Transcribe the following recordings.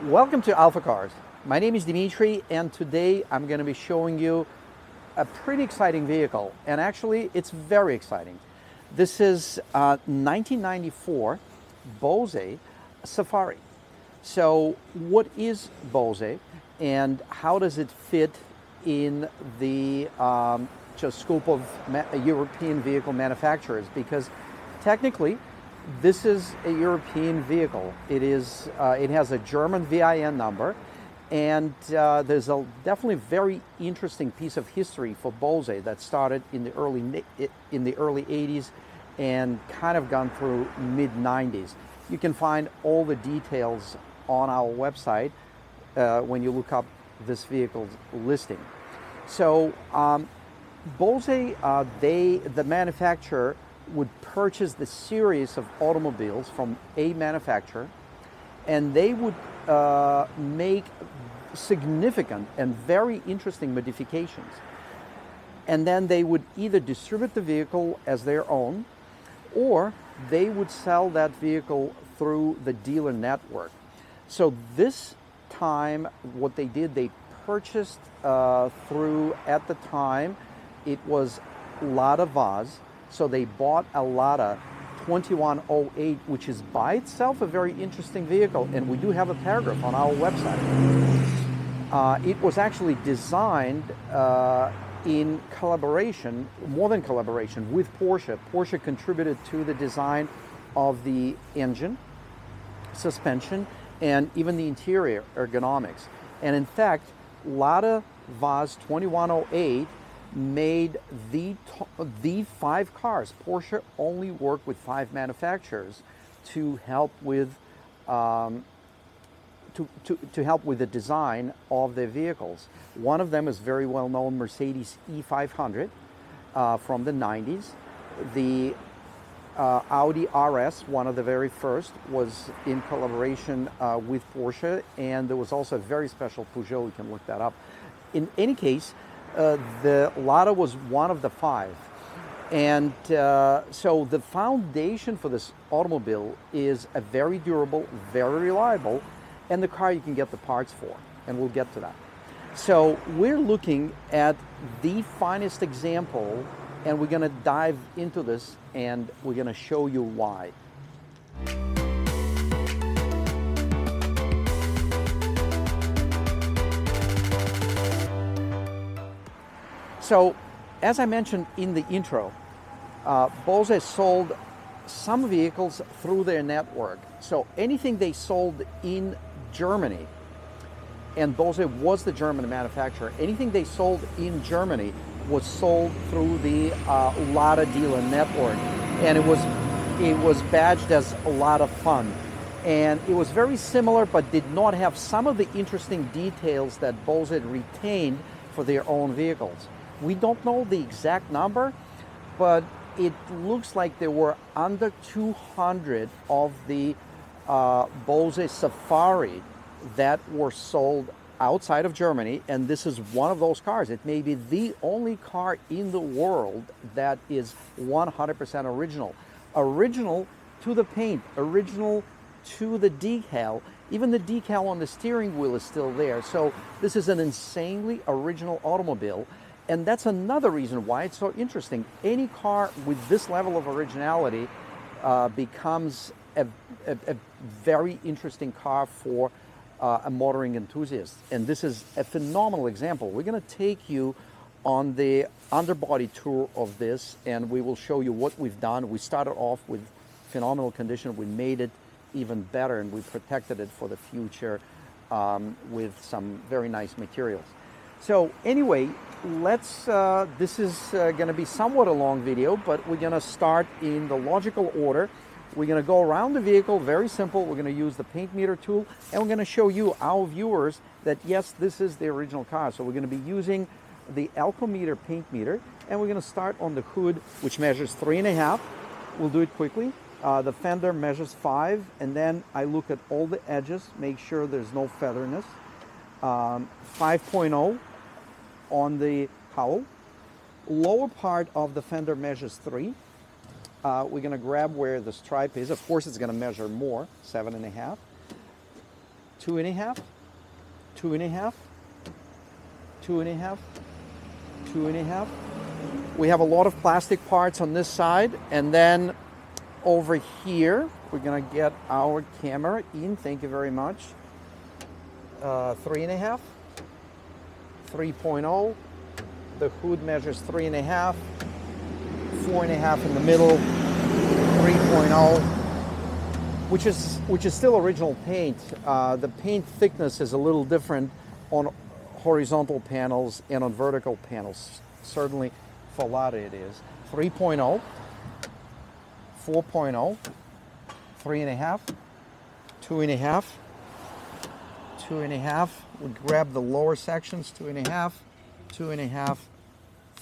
Welcome to AlphaCars. My name is Dimitri, and today I'm going to be showing you a pretty exciting vehicle, and actually it's very exciting. This is a 1994 Bohse Safari. So what is Bohse and how does it fit in the just scope of European vehicle manufacturers? Because technically this is a European vehicle. It has a German VIN number, and there's a definitely very interesting piece of history for Bohse that started in the early 80s and kind of gone through mid 90s. You can find all the details on our website when you look up this vehicle's listing. So Bohse, the manufacturer, would purchase the series of automobiles from a manufacturer, and they would make significant and very interesting modifications. And then they would either distribute the vehicle as their own, or they would sell that vehicle through the dealer network. So this time, what they did, they purchased through, at the time, it was Lada Vaz. So they bought a Lada 2108, which is by itself a very interesting vehicle, and we do have a paragraph on our website. It was actually designed in collaboration, more than collaboration, with Porsche. Porsche contributed to the design of the engine, suspension, and even the interior ergonomics. And in fact, Lada Vaz 2108 made the 5 cars. Porsche only worked with 5 manufacturers to help with to help with the design of their vehicles. One of them is very well known Mercedes E500 from the 90s. The Audi RS, one of the very first, was in collaboration with Porsche, and there was also a very special Peugeot. You can look that up. In any case, the Lada was one of the 5. And so the foundation for this automobile is a very durable, very reliable, and the car you can get the parts for, and we'll get to that. So we're looking at the finest example, and we're going to dive into this, and we're going to show you why. So, as I mentioned in the intro, Bohse sold some vehicles through their network. So anything they sold in Germany, and Bohse was the German manufacturer, anything they sold in Germany was sold through the Lada dealer network, and it was badged as a lot of fun. And it was very similar, but did not have some of the interesting details that Bohse had retained for their own vehicles. We don't know the exact number, but it looks like there were under 200 of the Bohse Safari that were sold outside of Germany, and this is one of those cars. It may be the only car in the world that is 100% original. Original to the paint, original to the decal. Even the decal on the steering wheel is still there. So this is an insanely original automobile. And that's another reason why it's so interesting. Any car with this level of originality becomes a very interesting car for a motoring enthusiast. And this is a phenomenal example. We're going to take you on the underbody tour of this, and we will show you what we've done. We started off with phenomenal condition. We made it even better, and we protected it for the future with some very nice materials. So anyway, this is going to be somewhat a long video, but we're going to start in the logical order. We're going to go around the vehicle, very simple. We're going to use the paint meter tool, and we're going to show you, our viewers, that yes, this is the original car. So we're going to be using the Alcometer paint meter, and we're going to start on the hood, which measures 3.5. We'll do it quickly. The fender measures 5, and then I look at all the edges, make sure there's no featherness. 5.0 on the cowl. Lower part of the fender measures 3. We're going to grab where the stripe is. Of course, it's going to measure more, 7.5. 2.5, 2.5, 2.5, 2.5. We have a lot of plastic parts on this side, and then over here we're gonna get our camera in. Thank you very much. 3.5, 3.0. The hood measures 3.5, 4.5 in the middle, 3.0, which is still original paint. The paint thickness is a little different on horizontal panels and on vertical panels. Certainly for Lada it is. 3.0, 4.0, 3.5, 2.5, 2.5. We grab the lower sections, 2.5, 2.5,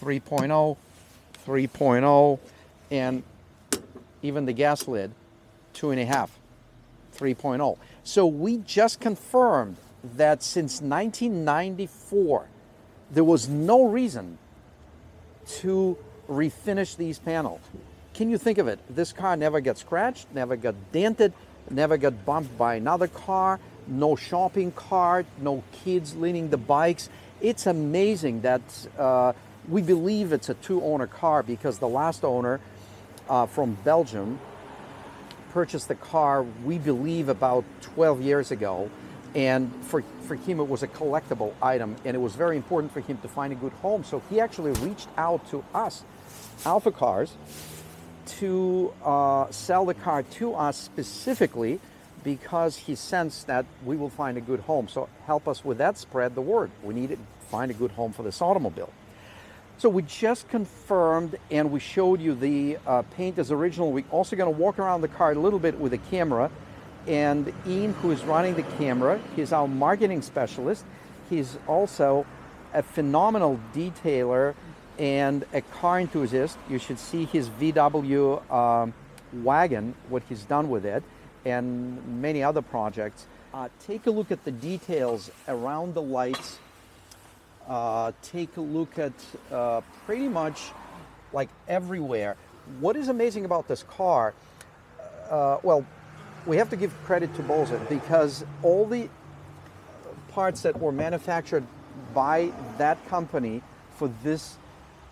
3.0, 3.0, and even the gas lid, 2.5, 3.0. So we just confirmed that since 1994, there was no reason to refinish these panels. Can you think of it? This car never got scratched, never got dented, never got bumped by another car, no shopping cart, no kids leaning the bikes. It's amazing that we believe it's a two-owner car, because the last owner from Belgium purchased the car, we believe, about 12 years ago. And for him, it was a collectible item, and it was very important for him to find a good home. So he actually reached out to us, AlphaCars, to sell the car to us specifically because he sensed that we will find a good home. So help us with that, spread the word. We need to find a good home for this automobile. So we just confirmed, and we showed you the paint is original. We're also going to walk around the car a little bit with a camera. And Ian, who is running the camera, he's our marketing specialist. He's also a phenomenal detailer and a car enthusiast. You should see his VW wagon, what he's done with it, and many other projects. Take a look at the details around the lights. Take a look at pretty much like everywhere. What is amazing about this car, well, we have to give credit to Bohse, because all the parts that were manufactured by that company for this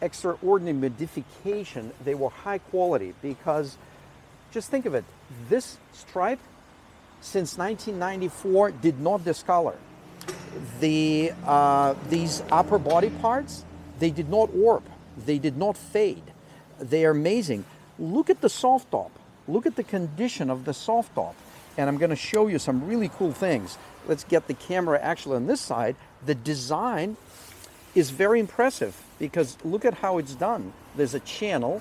extraordinary modification, they were high quality. Because just think of it, this stripe since 1994 did not discolor. These upper body parts, they did not warp, they did not fade. They are amazing. Look at the soft top. Look at the condition of the soft top. And I'm going to show you some really cool things. Let's get the camera actually on this side. The design is very impressive, because look at how it's done. There's a channel,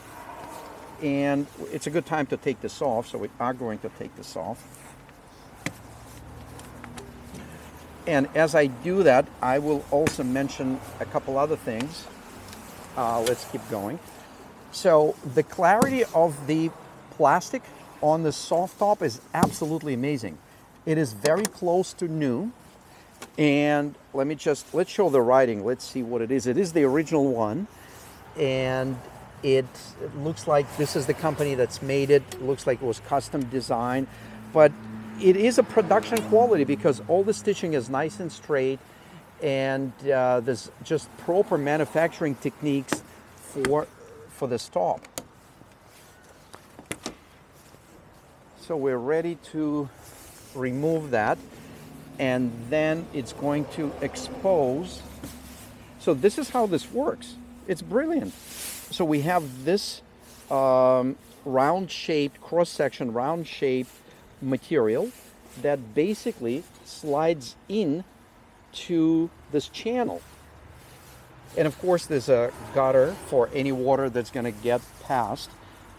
and it's a good time to take this off, so we are going to take this off. And as I do that, I will also mention a couple other things. Let's keep going. So the clarity of the plastic on the soft top is absolutely amazing. It is very close to new. And let's show the writing. Let's see what it is. It is the original one. And it looks like this is the company that's made it. It looks like it was custom designed. But it is a production quality, because all the stitching is nice and straight. And there's just proper manufacturing techniques for this top. So we're ready to remove that, and then it's going to expose. So this is how this works. It's brilliant. So we have this round-shaped, cross-section, round-shaped material that basically slides in to this channel. And of course there's a gutter for any water that's going to get past.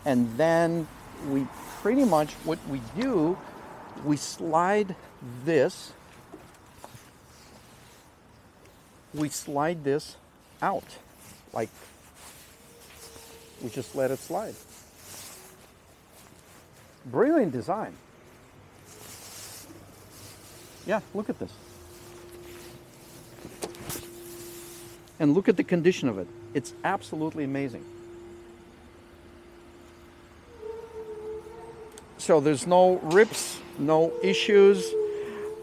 And then we pretty much, what we do, we slide this out. Like, we just let it slide. Brilliant design. Yeah, look at this. And look at the condition of it. It's absolutely amazing. So there's no rips, no issues.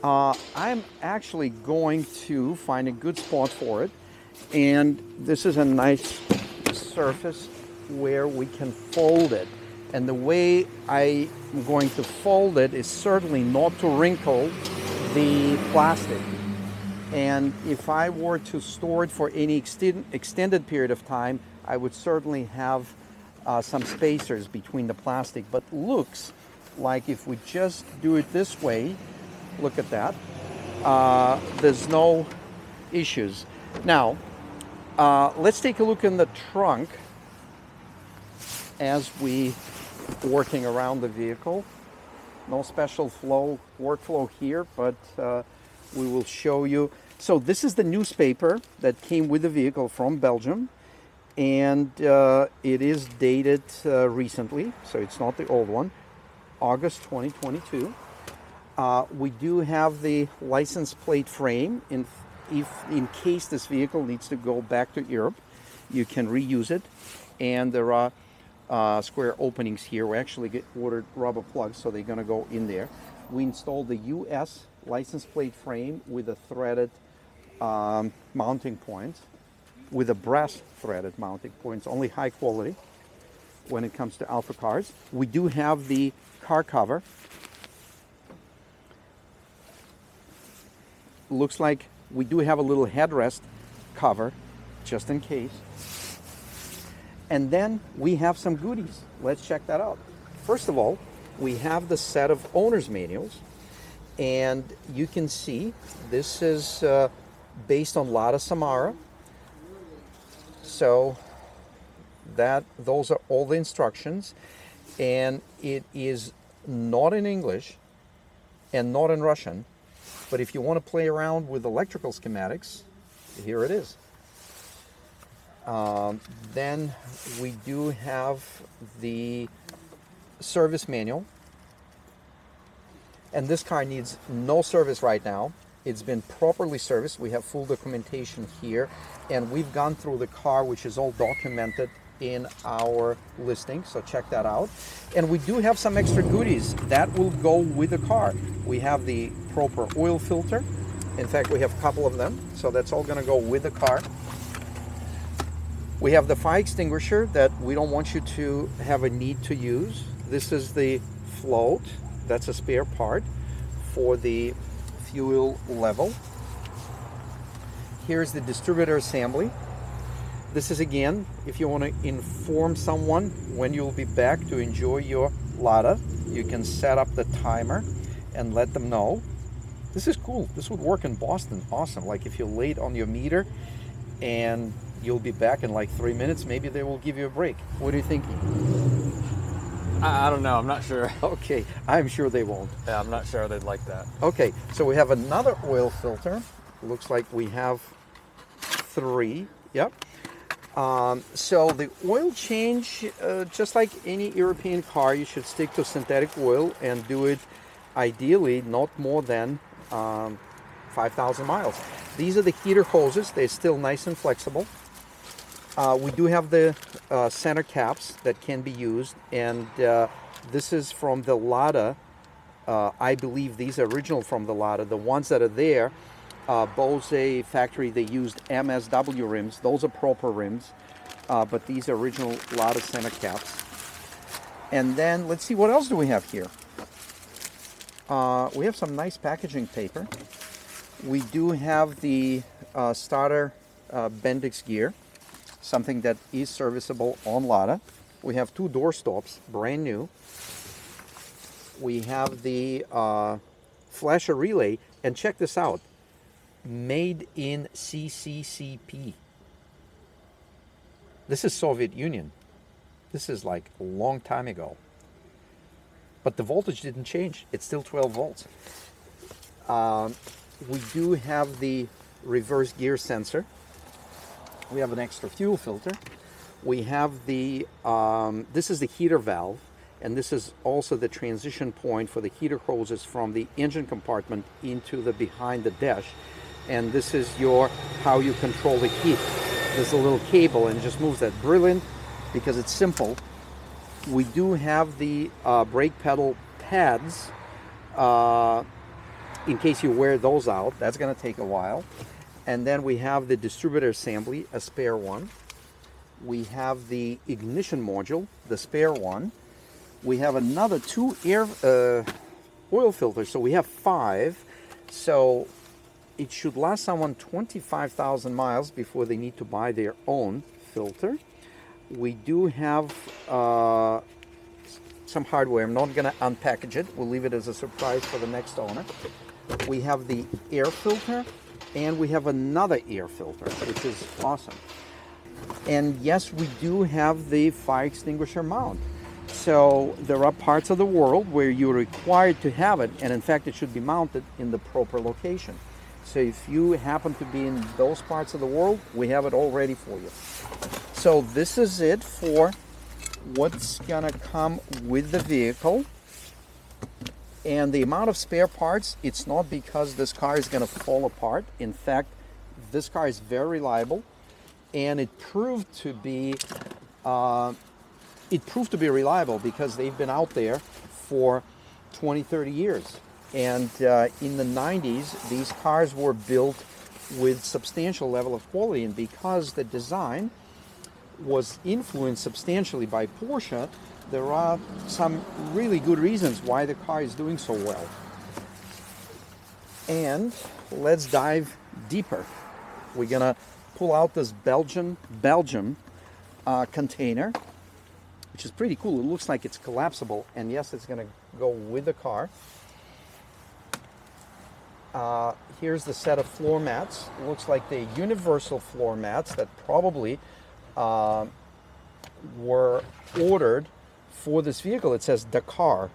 I'm actually going to find a good spot for it, and this is a nice surface where we can fold it. And the way I'm going to fold it is certainly not to wrinkle the plastic. And if I were to store it for any extended period of time, I would certainly have some spacers between the plastic. But looks like if we just do it this way, look at that, there's no issues. Now, let's take a look in the trunk as we working around the vehicle. No special workflow here, but we will show you. So this is the newspaper that came with the vehicle from Belgium, and it is dated recently, so it's not the old one, August 2022. We do have the license plate frame. In case this vehicle needs to go back to Europe, you can reuse it, and there are square openings here. We actually ordered rubber plugs, so they're going to go in there. We installed the US license plate frame with a threaded mounting point, with a brass threaded mounting points, only high quality when it comes to AlphaCars. We do have the car cover. Looks like we do have a little headrest cover just in case. And then we have some goodies. Let's check that out. First of all, we have the set of owner's manuals, and you can see this is based on Lada Samara. So those are all the instructions, and it is not in English and not in Russian. But if you want to play around with electrical schematics, here it is. Then we do have the service manual, and this car needs no service right now. It's been properly serviced. We have full documentation here, and we've gone through the car, which is all documented in our listing, so check that out. And we do have some extra goodies that will go with the car. We have the proper oil filter. In fact, we have a couple of them, so that's all going to go with the car. We have the fire extinguisher that we don't want you to have a need to use. This is the float. That's a spare part for the fuel level. Here's the distributor assembly. This is, again, if you want to inform someone when you'll be back to enjoy your Lada, you can set up the timer and let them know. This is cool. This would work in Boston. Awesome. Like if you're late on your meter and you'll be back in like 3 minutes, maybe they will give you a break. What are you thinking? I don't know. I'm not sure. Okay. I'm sure they won't. Yeah, I'm not sure they'd like that. Okay. So we have another oil filter. Looks like we have 3. Yep. So the oil change, just like any European car, you should stick to synthetic oil and do it ideally not more than 5,000 miles. These are the heater hoses. They're still nice and flexible. We do have the center caps that can be used, and this is from the Lada. I believe these are original from the Lada. The ones that are there, Bohse factory, they used MSW rims. Those are proper rims, but these are original Lada center caps. And then let's see, what else do we have here? We have some nice packaging paper. We do have the starter Bendix gear, something that is serviceable on Lada. We have 2 door stops, brand new. We have the flasher relay, and check this out. Made in CCCP. This is Soviet Union. This is like a long time ago. But the voltage didn't change. It's still 12 volts. We do have the reverse gear sensor. We have an extra fuel filter. We have the, this is the heater valve, and this is also the transition point for the heater hoses from the engine compartment into the behind the dash. And this is how you control the heat. There's a little cable and it just moves that. Brilliant, because it's simple. We do have the brake pedal pads in case you wear those out. That's going to take a while. And then we have the distributor assembly, a spare one. We have the ignition module, the spare one. We have another 2 oil filters, so we have 5. So it should last someone 25,000 miles before they need to buy their own filter. We do have some hardware. I'm not going to unpackage it. We'll leave it as a surprise for the next owner. We have the air filter, and we have another air filter, which is awesome. And yes, we do have the fire extinguisher mount. So there are parts of the world where you're required to have it, and in fact it should be mounted in the proper location. So if you happen to be in those parts of the world, we have it all ready for you. So this is it for what's gonna come with the vehicle. And the amount of spare parts, it's not because this car is gonna fall apart. In fact, this car is very reliable, and it proved to be reliable because they've been out there for 20, 30 years. And in the 90s, these cars were built with substantial level of quality, and because the design was influenced substantially by Porsche, there are some really good reasons why the car is doing so well. And let's dive deeper. We're gonna pull out this Belgium container, which is pretty cool. It looks like it's collapsible, and yes, it's gonna go with the car. Here's the set of floor mats. It looks like the universal floor mats that probably were ordered for this vehicle. It says Dakar.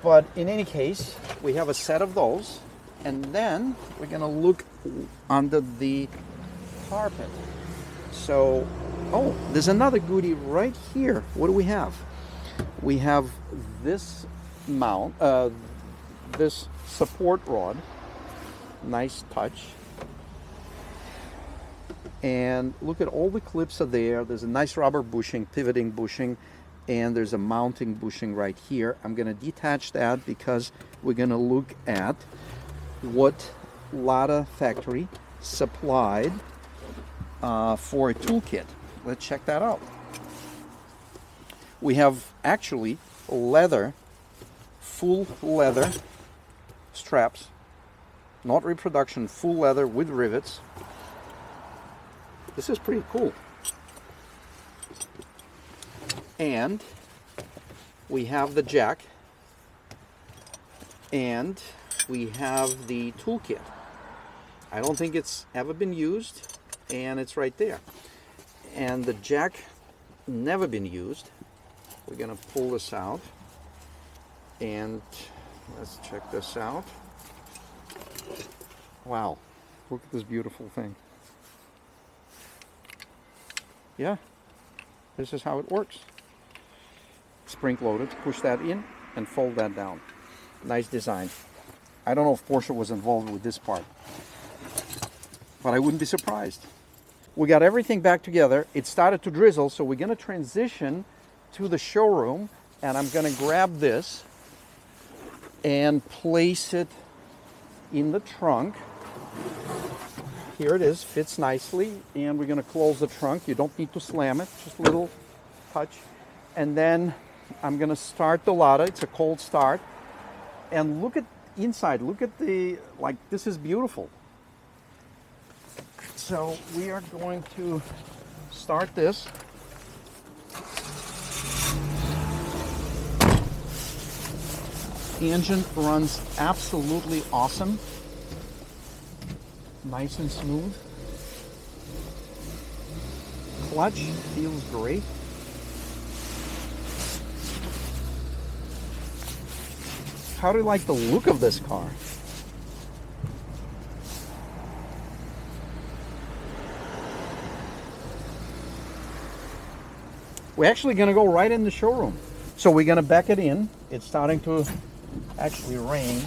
But in any case, we have a set of those, and then we're gonna look under the carpet. So, oh, there's another goodie right here. What do we have? We have this mount, this support rod. Nice touch. And look at all the clips are there. There's a nice rubber bushing, pivoting bushing, and there's a mounting bushing right here. I'm going to detach that because we're going to look at what Lada factory supplied for a toolkit. Let's check that out. We have actually leather, full leather straps, not reproduction, full leather with rivets. This is pretty cool. And we have the jack, and we have the toolkit. I don't think it's ever been used, and it's right there. And the jack, never been used. We're gonna pull this out, and let's check this out. Wow, look at this beautiful thing. Yeah, this is how it works. Spring loaded, push that in and fold that down. Nice design. I don't know if Porsche was involved with this part, but I wouldn't be surprised. We got everything back together. It started to drizzle, so we're gonna transition to the showroom, and I'm gonna grab this and place it in the trunk. Here it is, fits nicely, and we're going to close the trunk. You don't need to slam it, just a little touch. And then I'm going to start the Lada. It's a cold start. And look at inside, look at the, like, this is beautiful. So we are going to start this. The engine runs absolutely awesome. Nice and smooth. Clutch feels great. How do you like the look of this car? We're actually going to go right in the showroom. So we're going to back it in. It's starting to actually rain.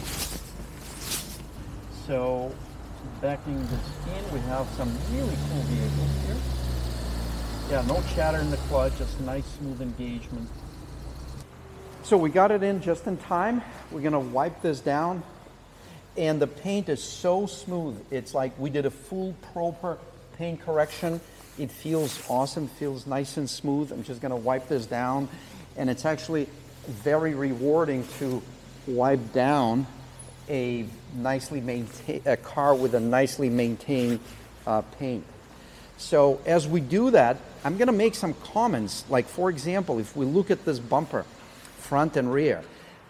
So backing this in, we have some really cool vehicles here. Yeah, no chatter in the clutch, just nice smooth engagement. So we got it in just in time. We're gonna wipe this down, and the paint is so smooth. It's like we did a full proper paint correction. It feels awesome, feels nice and smooth. I'm just gonna wipe this down, and it's actually very rewarding to wipe down a car with a nicely maintained paint. So as we do that, I'm going to make some comments. Like, for example, if we look at this bumper, front and rear,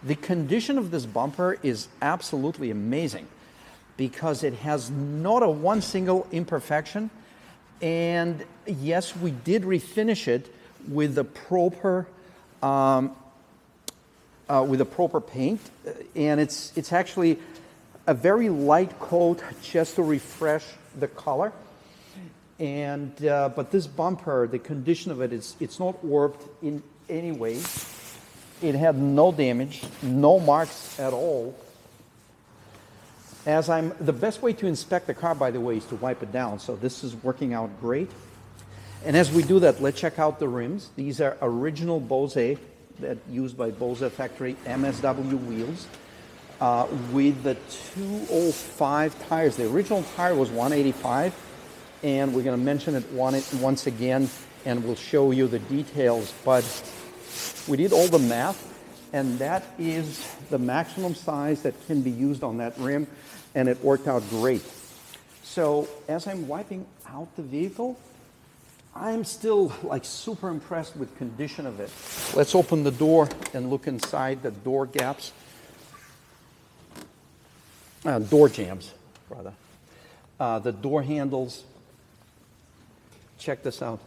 the condition of this bumper is absolutely amazing because it has not a one single imperfection. And yes, we did refinish it with the proper paint, and it's actually a very light coat just to refresh the color. And but this bumper, the condition of it is it's not warped in any way. It had no damage, no marks at all. The best way to inspect the car, by the way, is to wipe it down. So this is working out great. And as we do that, let's check out the rims. These are original Bohse that used by Bohse Factory MSW wheels with the 205 tires. The original tire was 185, and we're going to mention it once again, and we'll show you the details. But we did all the math, and that is the maximum size that can be used on that rim, and it worked out great. So as I'm wiping out the vehicle, I'm still like super impressed with condition of it. Let's open the door and look inside the door gaps. Door jambs, rather. The door handles. Check this out.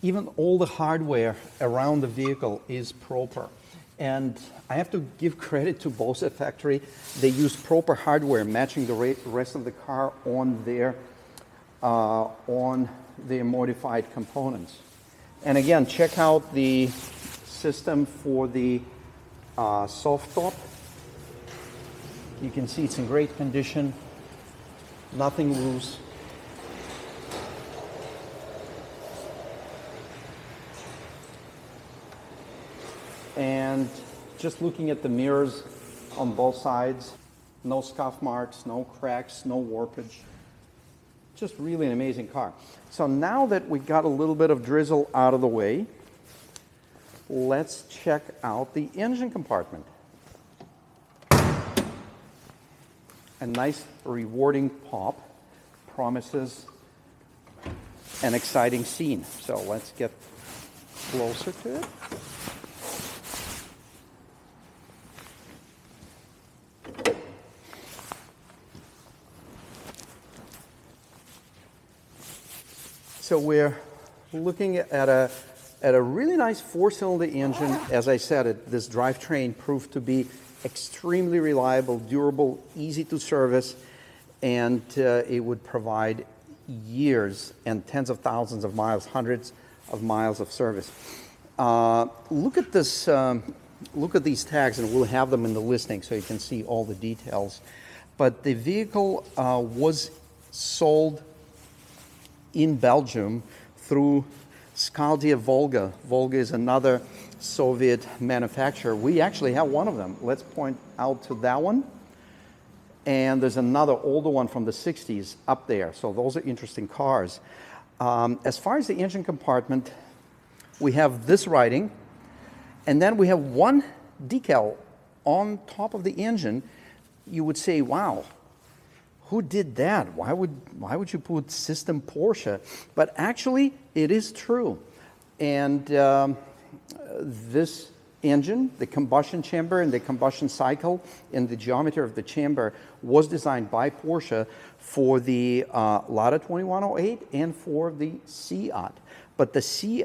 Even all the hardware around the vehicle is proper. And I have to give credit to Bohse Factory. They use proper hardware matching the rest of the car on their modified components. And again, check out the system for the soft top. You can see it's in great condition, nothing loose. And just looking at the mirrors on both sides, no scuff marks, no cracks, no warpage. Just really an amazing car. So now that we got a little bit of drizzle out of the way, let's check out the engine compartment. A nice rewarding pop promises an exciting scene. So let's get closer to it. So we're looking at a really nice four-cylinder engine. As I said, this drivetrain proved to be extremely reliable, durable, easy to service, and it would provide years and tens of thousands of miles, hundreds of miles of service. Look at this. Look at these tags, and we'll have them in the listing so you can see all the details. But the vehicle was sold in Belgium through Skaldia Volga. Volga is another Soviet manufacturer. We actually have one of them. Let's point out to that one. And there's another older one from the 60s up there. So those are interesting cars. As far as the engine compartment, we have this writing, and then we have one decal on top of the engine. You would say, wow, who did that? Why would you put System Porsche? But actually, it is true. And this engine, the combustion chamber and the combustion cycle and the geometry of the chamber was designed by Porsche for the Lada 2108 and for the Seat. But the Seat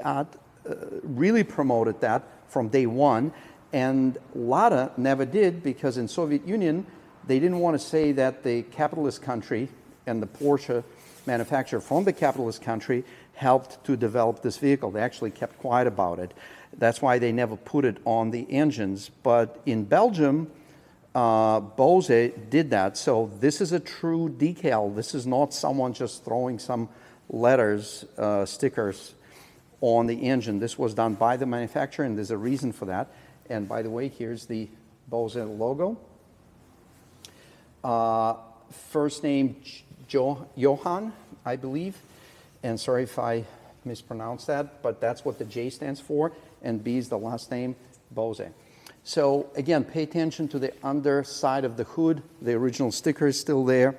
really promoted that from day one, and Lada never did, because in Soviet Union, they didn't want to say that the capitalist country and the Porsche manufacturer from the capitalist country helped to develop this vehicle. They actually kept quiet about it. That's why they never put it on the engines. But in Belgium, Bohse did that. So this is a true decal. This is not someone just throwing some letters, stickers on the engine. This was done by the manufacturer, and there's a reason for that. And by the way, here's the Bohse logo. First name Johann, I believe, and sorry if I mispronounced that, but that's what the J stands for, and B is the last name, Bohse. So again, pay attention to the underside of the hood. The original sticker is still there.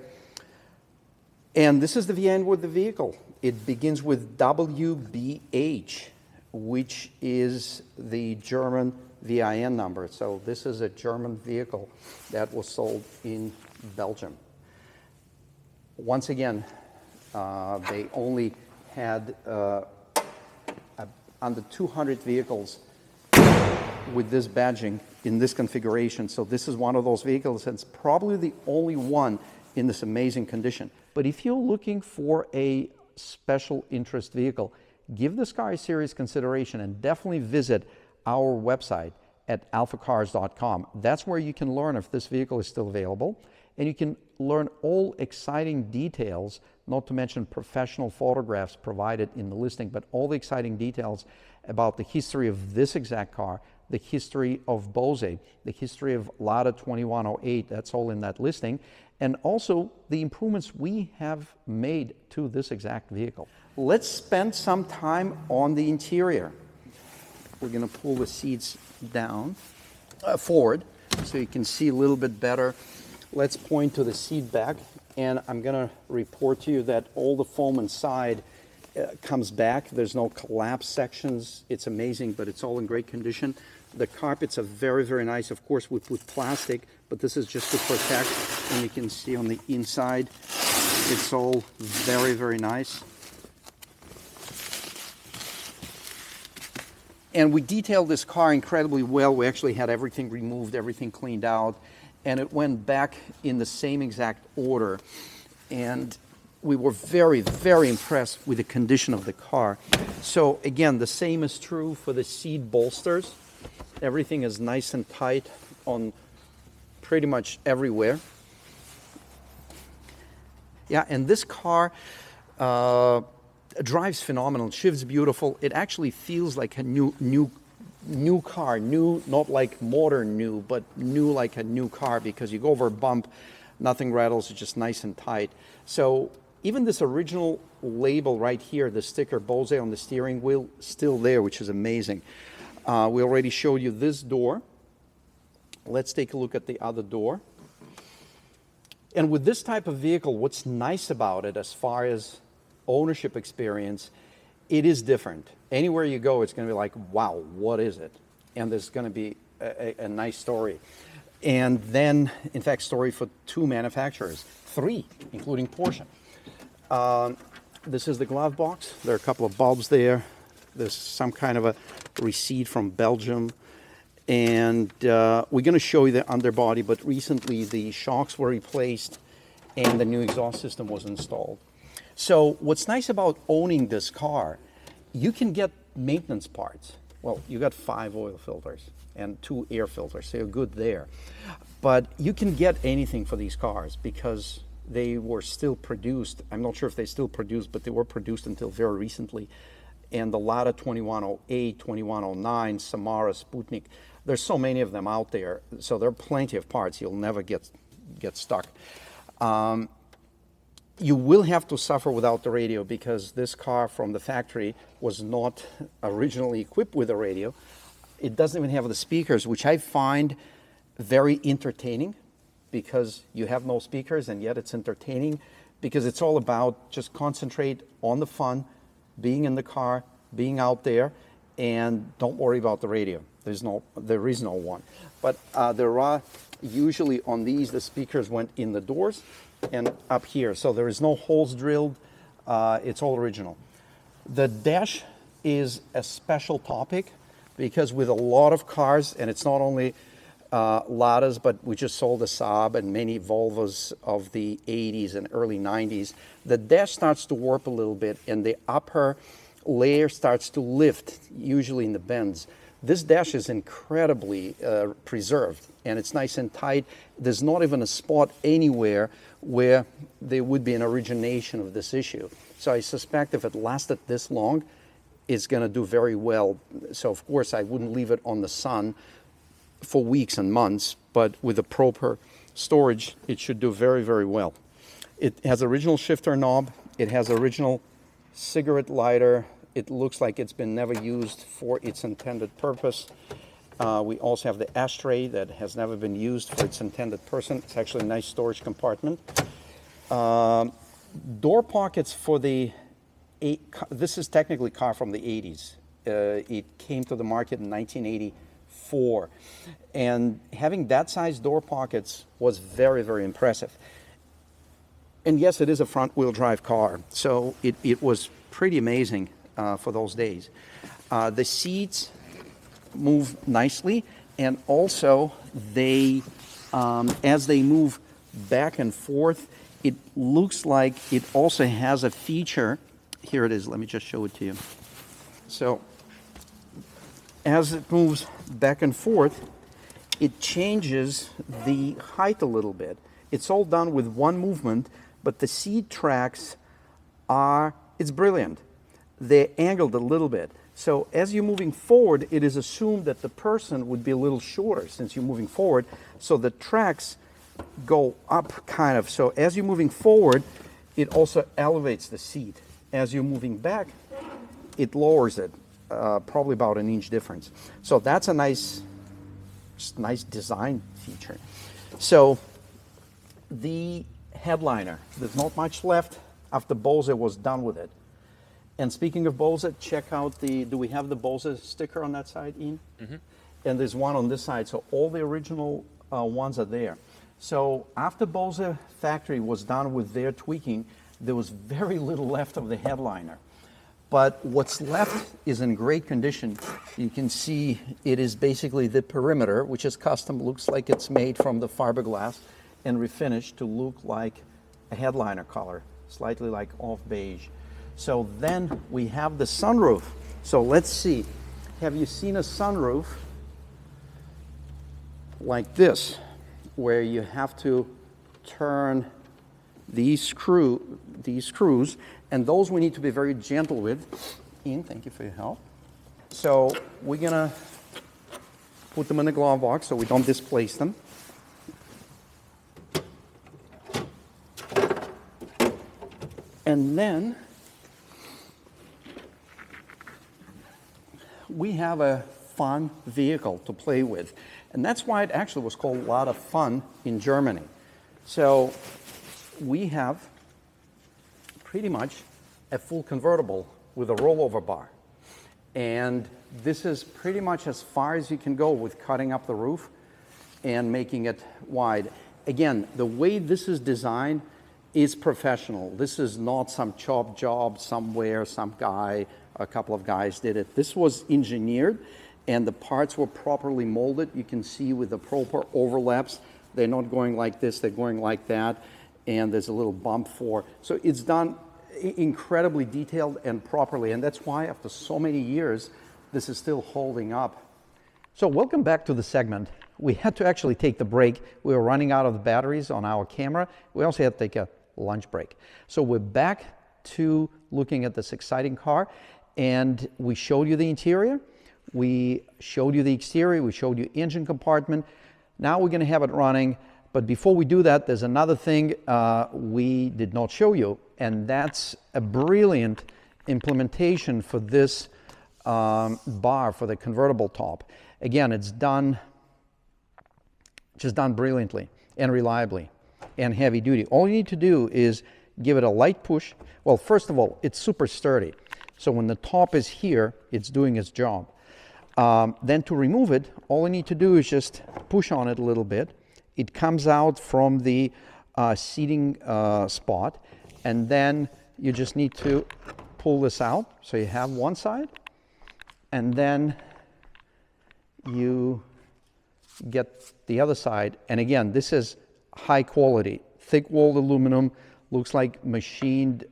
And this is the VIN with the vehicle. It begins with WBH, which is the German VIN number. So this is a German vehicle that was sold in Belgium. Once again, they only had under 200 vehicles with this badging in this configuration. So this is one of those vehicles, and it's probably the only one in this amazing condition. But if you're looking for a special interest vehicle, give this car a serious consideration and definitely visit our website at alphacars.com. That's where you can learn if this vehicle is still available, and you can learn all exciting details, not to mention professional photographs provided in the listing, but all the exciting details about the history of this exact car, the history of Bohse, the history of Lada 2108, that's all in that listing, and also the improvements we have made to this exact vehicle. Let's spend some time on the interior. We're going to pull the seats down, forward, so you can see a little bit better. Let's point to the seat back, and I'm going to report to you that all the foam inside comes back. There's no collapse sections. It's amazing, but it's all in great condition. The carpets are very, very nice. Of course, we put plastic, but this is just to protect. And you can see on the inside, it's all very, very nice. And we detailed this car incredibly well. We actually had everything removed, everything cleaned out, and it went back in the same exact order. And we were very, very impressed with the condition of the car. So again, the same is true for the seat bolsters. Everything is nice and tight on pretty much everywhere. Yeah, and this car drives phenomenal, shifts beautiful. It actually feels like a new car, new, not like modern new, but new like a new car, because you go over a bump, nothing rattles, it's just nice and tight. So even this original label right here, the sticker Bohse on the steering wheel, still there, which is amazing. We already showed you this door. Let's take a look at the other door. And with this type of vehicle, what's nice about it as far as ownership experience, it is different. Anywhere you go, it's going to be like, wow, what is it? And there's going to be a nice story. And then, in fact, story for 2 manufacturers, 3, including Porsche. This is the glove box. There are a couple of bulbs there. There's some kind of a receipt from Belgium. And we're going to show you the underbody, but recently the shocks were replaced and the new exhaust system was installed. So what's nice about owning this car, you can get maintenance parts. Well, you got 5 oil filters and 2 air filters, so you're good there. But you can get anything for these cars because they were still produced. I'm not sure if they still produce, but they were produced until very recently. And the Lada 2108, 2109, Samara, Sputnik, there's so many of them out there, so there are plenty of parts. You'll never get stuck. You will have to suffer without the radio because this car from the factory was not originally equipped with a radio. It doesn't even have the speakers, which I find very entertaining because you have no speakers and yet it's entertaining because it's all about just concentrate on the fun, being in the car, being out there, and don't worry about the radio. There is no one. But there are usually on these, the speakers went in the doors and up here. So there is no holes drilled. It's all original. The dash is a special topic because with a lot of cars, and it's not only Ladas, but we just sold a Saab and many Volvos of the 80s and early 90s, the dash starts to warp a little bit and the upper layer starts to lift, usually in the bends. This dash is incredibly preserved and it's nice and tight. There's not even a spot anywhere where there would be an origination of this issue. So I suspect if it lasted this long, is going to do very well. So of course I wouldn't leave it on the sun for weeks and months, but with the proper storage, it should do very, very well. It has original shifter knob. It has original cigarette lighter. It looks like it's been never used for its intended purpose. We also have the ashtray that has never been used for its intended person. It's actually a nice storage compartment. Door pockets for the, this is technically a car from the 80s. It came to the market in 1984. And having that size door pockets was very, very impressive. And yes, it is a front-wheel drive car, so it was pretty amazing for those days. The seats move nicely, and also they, as they move back and forth, it looks like it also has a feature. Here it is, let me just show it to you. So as it moves back and forth, it changes the height a little bit. It's all done with one movement, but the seat tracks are, it's brilliant. They're angled a little bit. So as you're moving forward, it is assumed that the person would be a little shorter since you're moving forward. So the tracks go up kind of. So as you're moving forward, it also elevates the seat. As you're moving back, it lowers it, probably about an inch difference. So that's a nice design feature. So the headliner, there's not much left after Bohse was done with it. And speaking of Bohse, check out the, do we have the Bohse sticker on that side, Ian? Mm-hmm. And there's one on this side, so all the original ones are there. So after Bohse factory was done with their tweaking, there was very little left of the headliner. But what's left is in great condition. You can see it is basically the perimeter, which is custom, looks like it's made from the fiberglass and refinished to look like a headliner color, slightly like off beige. So then we have the sunroof. So let's see. Have you seen a sunroof like this, where you have to turn these screws, and those we need to be very gentle with. Ian, thank you for your help. So we're gonna put them in the glove box so we don't displace them. And then we have a fun vehicle to play with. And that's why it actually was called Lada Fun in Germany. So we have pretty much a full convertible with a rollover bar. And this is pretty much as far as you can go with cutting up the roof and making it wide. Again, the way this is designed is professional. This is not some chop job somewhere, some guy, a couple of guys did it. This was engineered, and the parts were properly molded. You can see with the proper overlaps, they're not going like this, they're going like that, and there's a little bump for. So it's done incredibly detailed and properly, and that's why after so many years, this is still holding up. So welcome back to the segment. We had to actually take the break. We were running out of the batteries on our camera. We also had to take a lunch break. So we're back to looking at this exciting car, and we showed you the interior, we showed you the exterior, we showed you engine compartment. Now we're going to have it running, but before we do that, there's another thing we did not show you, and that's a brilliant implementation for this bar for the convertible top. Again, it's done brilliantly and reliably and heavy duty. All you need to do is give it a light push. Well, first of all, it's super sturdy. So when the top is here, it's doing its job. Then to remove it, all you need to do is just push on it a little bit. It comes out from the seating spot, and then you just need to pull this out. So you have one side, and then you get the other side. And again, this is high quality, thick-walled aluminum, looks like machined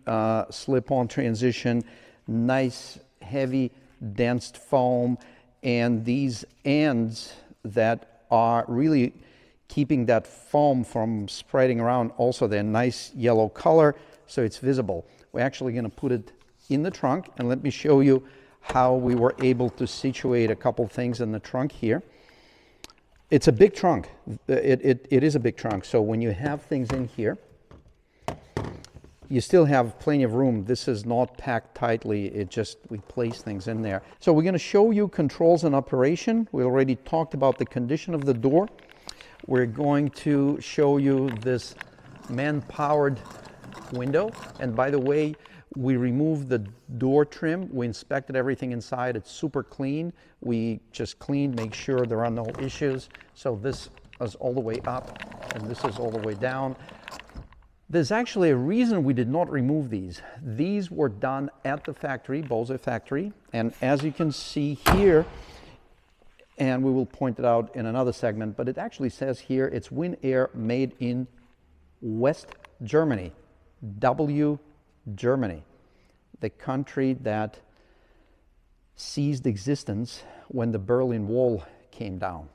slip-on transition, nice, heavy, dense foam, and these ends that are really keeping that foam from spreading around. Also, they're nice yellow color, so it's visible. We're actually going to put it in the trunk, and let me show you how we were able to situate a couple things in the trunk here. It's a big trunk. It is a big trunk. So when you have things in here, you still have plenty of room. This is not packed tightly. It just, we place things in there. So we're going to show you controls and operation. We already talked about the condition of the door. We're going to show you this man-powered window. And by the way, we removed the door trim. We inspected everything inside. It's super clean. We just cleaned, make sure there are no issues. So this is all the way up and this is all the way down. There's actually a reason we did not remove these. These were done at the factory, Bohse factory. And as you can see here, and we will point it out in another segment, but it actually says here it's Winair made in West Germany, Germany, the country that ceased existence when the Berlin Wall came down.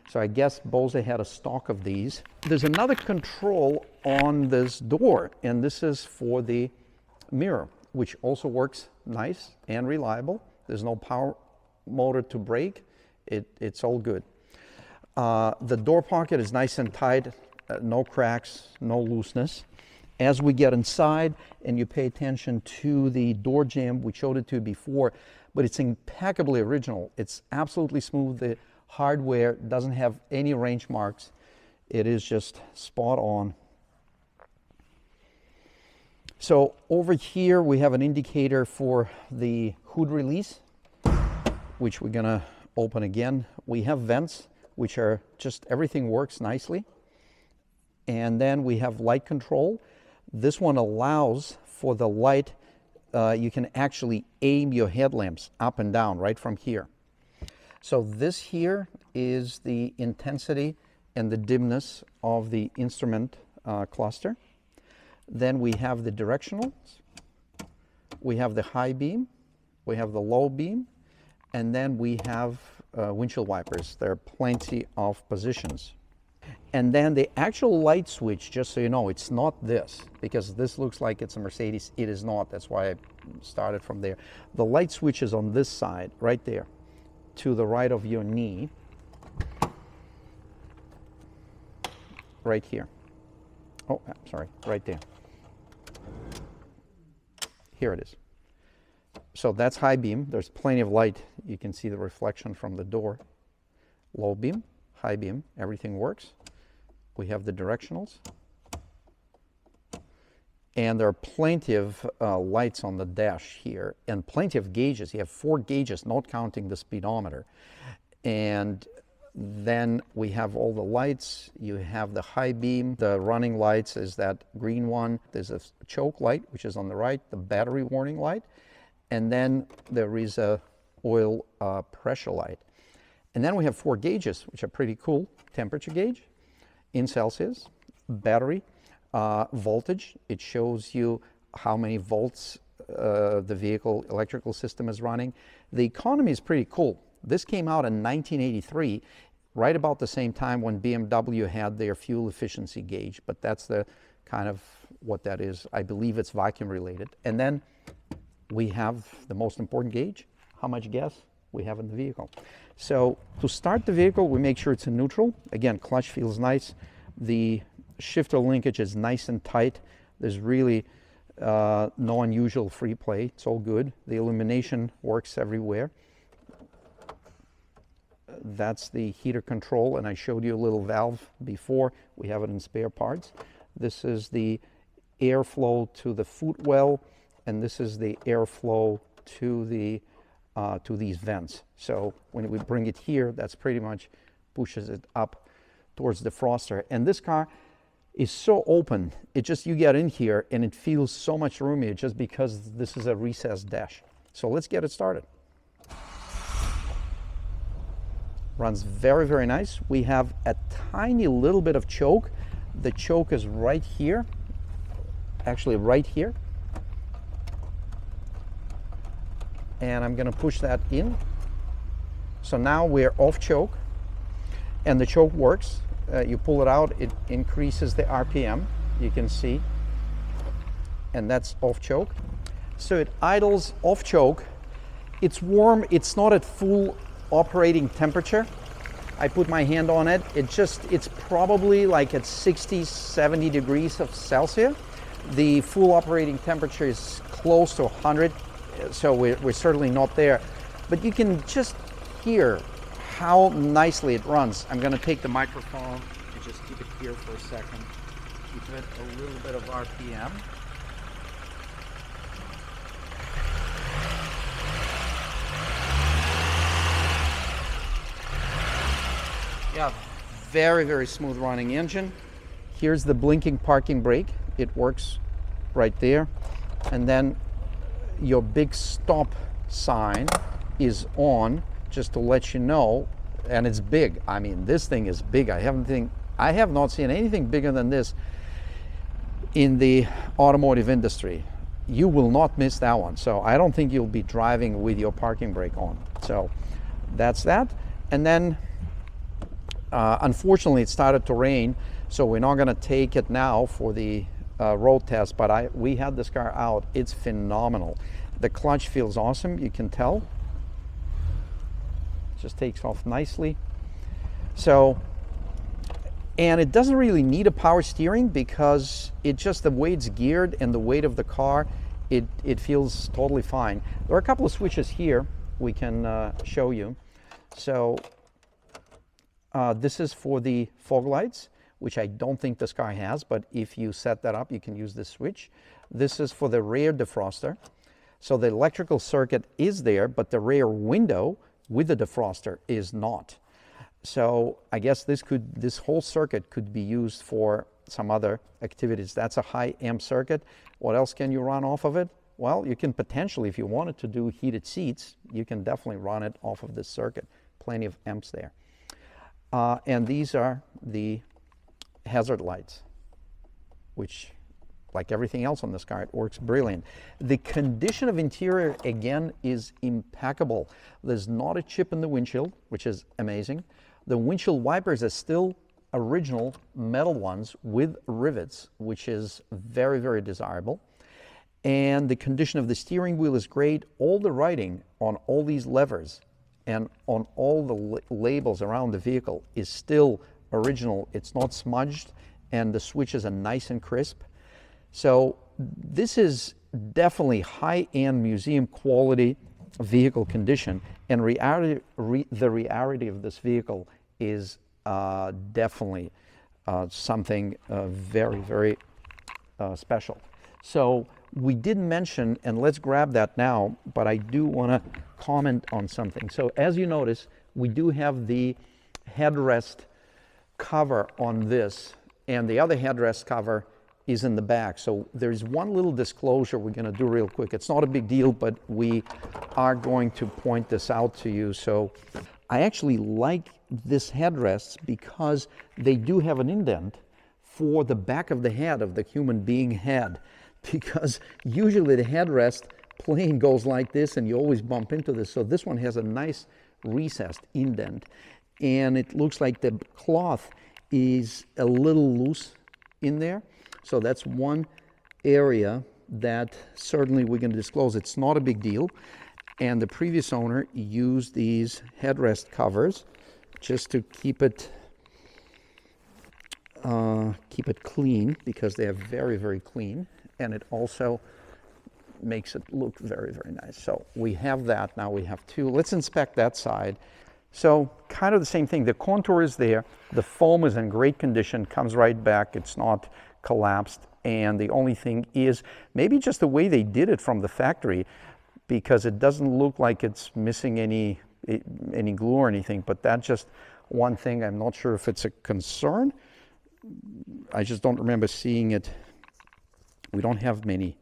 So I guess Bohse had a stock of these. There's another control on this door, and this is for the mirror, which also works nice and reliable. There's no power motor to brake. It's all good. The door pocket is nice and tight, no cracks, no looseness. As we get inside and you pay attention to the door jamb, we showed it to you before, but it's impeccably original. It's absolutely smooth. The hardware doesn't have any range marks. It is just spot on. So over here we have an indicator for the hood release, which we're gonna open again. We have vents, which are just, everything works nicely. And then we have light control. This one allows for the light, you can actually aim your headlamps up and down right from here. So this here is the intensity and the dimness of the instrument cluster. Then we have the directionals, we have the high beam, we have the low beam, and then we have windshield wipers. There are plenty of positions. And then the actual light switch, just so you know, it's not this, because this looks like it's a Mercedes. It is not. That's why I started from there. The light switch is on this side, right there, to the right of your knee, right here. Oh, I'm sorry, right there. Here it is. So that's high beam. There's plenty of light. You can see the reflection from the door. Low beam, high beam, everything works. We have the directionals. And there are plenty of lights on the dash here and plenty of gauges. You have 4 gauges, not counting the speedometer. And then we have all the lights. You have the high beam. The running lights is that green one. There's a choke light, which is on the right, the battery warning light. And then there is a oil pressure light. And then we have 4 gauges, which are pretty cool. Temperature gauge in Celsius, battery, voltage. It shows you how many volts the vehicle electrical system is running. The economy is pretty cool. This came out in 1983, right about the same time when BMW had their fuel efficiency gauge, but that's the kind of what that is. I believe it's vacuum related. And then we have the most important gauge, how much gas we have in the vehicle. So to start the vehicle, we make sure it's in neutral. Again, clutch feels nice. The shifter linkage is nice and tight. There's really no unusual free play. It's all good. The illumination works everywhere. That's the heater control, and I showed you a little valve before. We have it in spare parts. This is the airflow to the footwell, and this is the airflow to the to these vents. So when we bring it here, that's pretty much pushes it up towards the defroster. And this car is so open. It just, you get in here and it feels so much roomier just because this is a recessed dash. So let's get it started. Runs very, very nice. We have a tiny little bit of choke. The choke is right here, actually right here. And I'm gonna push that in. So now we're off choke and the choke works. You pull it out, it increases the RPM, you can see, and that's off choke. So it idles off choke. It's warm, it's not at full operating temperature. I put my hand on it, it's probably like at 60, 70 degrees of Celsius. The full operating temperature is close to 100, so we're certainly not there. But you can just hear how nicely it runs. I'm gonna take the microphone and just keep it here for a second. Keep it a little bit of RPM. Yeah, very, very smooth running engine. Here's the blinking parking brake. It works right there. And then your big stop sign is on, just to let you know, and it's big. I mean, this thing is big. I have not seen anything bigger than this in the automotive industry. You will not miss that one. So I don't think you'll be driving with your parking brake on. So that's that. And then unfortunately, it started to rain, so we're not going to take it now for the road test, but we had this car out. It's phenomenal. The clutch feels awesome, you can tell. Just takes off nicely. So, and it doesn't really need a power steering because the way it's geared and the weight of the car, it feels totally fine. There are a couple of switches here we can show you. So this is for the fog lights, which I don't think this car has, but if you set that up, you can use this switch. This is for the rear defroster. So the electrical circuit is there, but the rear window with the defroster is not. So I guess this whole circuit could be used for some other activities. That's a high amp circuit. What else can you run off of it? Well, you can potentially, if you wanted to do heated seats, you can definitely run it off of this circuit. Plenty of amps there. And these are the hazard lights, which, like everything else on this car, it works brilliant. The condition of interior, again, is impeccable. There's not a chip in the windshield, which is amazing. The windshield wipers are still original metal ones with rivets, which is very, very desirable. And the condition of the steering wheel is great. All the writing on all these levers and on all the labels around the vehicle is still original. It's not smudged, and the switches are nice and crisp. So this is definitely high-end museum quality vehicle condition, and the reality of this vehicle is definitely something very, very special. So we didn't mention, and let's grab that now, but I do want to comment on something. So as you notice, we do have the headrest cover on this, and the other headrest cover is in the back. So there's one little disclosure we're going to do real quick. It's not a big deal, but we are going to point this out to you. So I actually like this headrests because they do have an indent for the back of the head of the human being head, because usually the headrest plane goes like this and you always bump into this. So this one has a nice recessed indent, and it looks like the cloth is a little loose in there. So that's one area that certainly we're going to disclose. It's not a big deal. And the previous owner used these headrest covers just to keep it clean, because they are very, very clean. And it also makes it look very, very nice. So we have that. Now we have two. Let's inspect that side. So kind of the same thing. The contour is there. The foam is in great condition, comes right back. It's not collapsed. And the only thing is maybe just the way they did it from the factory, because it doesn't look like it's missing any glue or anything. But that's just one thing. I'm not sure if it's a concern. I just don't remember seeing it. We don't have many